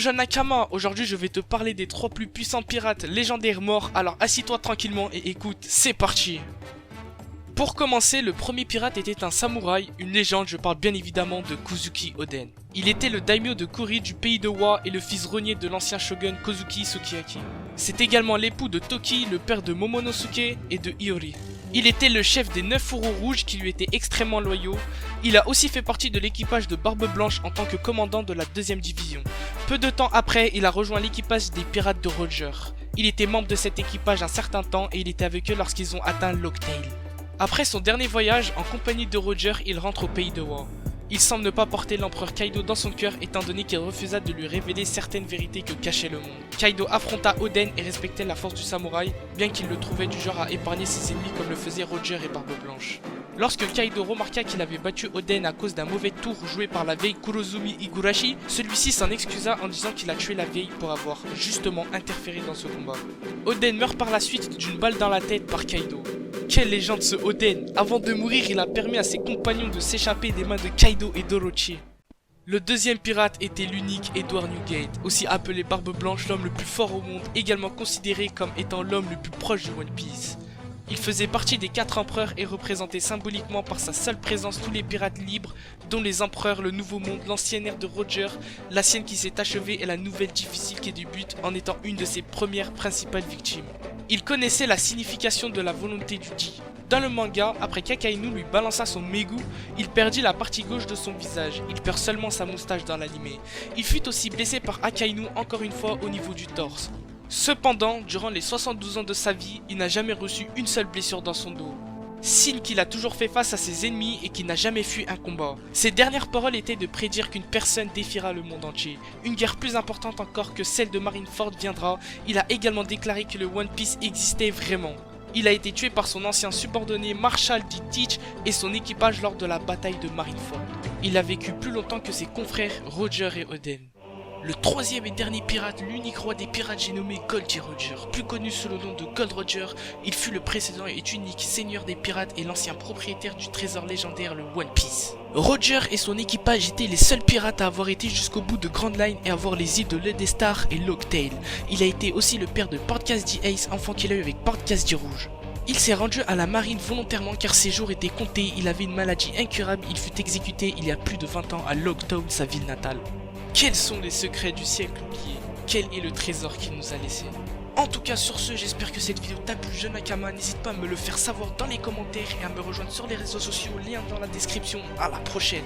jeune Nakama, aujourd'hui je vais te parler des 3 plus puissants pirates légendaires morts, alors assis-toi tranquillement et écoute, c'est parti. Pour commencer, le premier pirate était un samouraï, une légende, je parle bien évidemment de Kozuki Oden. Il était le daimyo de Kuri du pays de Wa et le fils renié de l'ancien shogun Kozuki Sukiyaki. C'est également l'époux de Toki, le père de Momonosuke et de Iori. Il était le chef des 9 fourreaux rouges qui lui étaient extrêmement loyaux. Il a aussi fait partie de l'équipage de Barbe Blanche en tant que commandant de la 2ème division. Peu de temps après, il a rejoint l'équipage des pirates de Roger. Il était membre de cet équipage un certain temps et il était avec eux lorsqu'ils ont atteint Locktail. Après son dernier voyage, en compagnie de Roger, il rentre au pays de Wa. Il semble ne pas porter l'empereur Kaido dans son cœur étant donné qu'il refusa de lui révéler certaines vérités que cachait le monde. Kaido affronta Oden et respectait la force du samouraï, bien qu'il le trouvait du genre à épargner ses ennemis comme le faisaient Roger et Barbe Blanche. Lorsque Kaido remarqua qu'il avait battu Oden à cause d'un mauvais tour joué par la vieille Kurozumi Higurashi, celui-ci s'en excusa en disant qu'il a tué la vieille pour avoir justement interféré dans ce combat. Oden meurt par la suite d'une balle dans la tête par Kaido. Quelle légende ce Oden! Avant de mourir, il a permis à ses compagnons de s'échapper des mains de Kaido et d'Orochi. Le deuxième pirate était l'unique Edward Newgate, aussi appelé Barbe Blanche, l'homme le plus fort au monde, également considéré comme étant l'homme le plus proche de One Piece. Il faisait partie des 4 empereurs et représentait symboliquement par sa seule présence tous les pirates libres, dont les empereurs, le nouveau monde, l'ancienne ère de Roger, la sienne qui s'est achevée et la nouvelle difficile qui débute en étant une de ses premières principales victimes. Il connaissait la signification de la volonté du Di. Dans le manga, après qu'Akainu lui balança son Megu, il perdit la partie gauche de son visage, il perd seulement sa moustache dans l'anime. Il fut aussi blessé par Akainu encore une fois au niveau du torse. Cependant, durant les 72 ans de sa vie, il n'a jamais reçu une seule blessure dans son dos. Signe qu'il a toujours fait face à ses ennemis et qu'il n'a jamais fui un combat. Ses dernières paroles étaient de prédire qu'une personne défiera le monde entier. Une guerre plus importante encore que celle de Marineford viendra. Il a également déclaré que le One Piece existait vraiment. Il a été tué par son ancien subordonné Marshall D. Teach et son équipage lors de la bataille de Marineford. Il a vécu plus longtemps que ses confrères Roger et Oden. Le troisième et dernier pirate, l'unique roi des pirates, j'ai nommé Goldie Roger. Plus connu sous le nom de Gold Roger, il fut le précédent et unique seigneur des pirates et l'ancien propriétaire du trésor légendaire, le One Piece. Roger et son équipage étaient les seuls pirates à avoir été jusqu'au bout de Grand Line et à voir les îles de Ledestar et Locktail. Il a été aussi le père de Portgas D. Ace, enfant qu'il a eu avec Portgas D. Rouge. Il s'est rendu à la marine volontairement car ses jours étaient comptés, il avait une maladie incurable, il fut exécuté il y a plus de 20 ans à Locktown, sa ville natale. Quels sont les secrets du siècle oublié? Quel est le trésor qu'il nous a laissé? En tout cas sur ce, j'espère que cette vidéo t'a plu jeune Nakama, n'hésite pas à me le faire savoir dans les commentaires et à me rejoindre sur les réseaux sociaux, lien dans la description, à la prochaine.